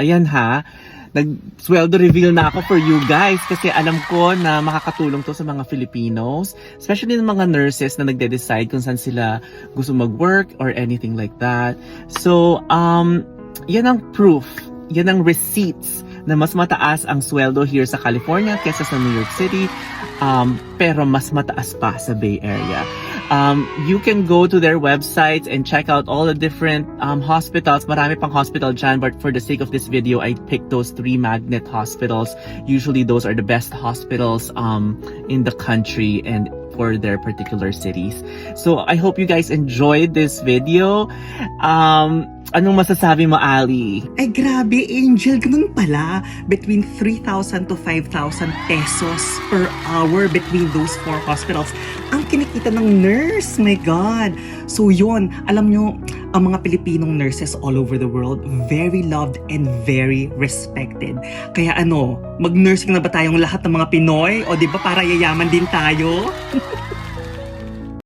Ayan ha, nag-sweldo reveal na ako for you guys kasi alam ko na makakatulong to sa mga Filipinos, especially ng mga nurses na nagde-decide kung saan sila gusto mag-work or anything like that. So, yan ang proof, yan ang receipts na mas mataas ang sweldo here sa California kesa sa New York City, pero mas mataas pa sa Bay Area. You can go to their websites and check out all the different hospitals. Marami pang hospital dyan, but for the sake of this video, I picked those 3 magnet hospitals. Usually those are the best hospitals in the country and for their particular cities. So I hope you guys enjoyed this video. Anong masasabi mo, Ali? Ay grabe, Angel, ganun pala. Between 3,000 to 5,000 pesos per hour between those 4 hospitals. Ang kinikita ng nurse, my God. So yun, alam nyo, ang mga Pilipinong nurses all over the world, very loved and very respected. Kaya ano, mag-nursing na ba tayong lahat ng mga Pinoy? O di ba para yayaman din tayo?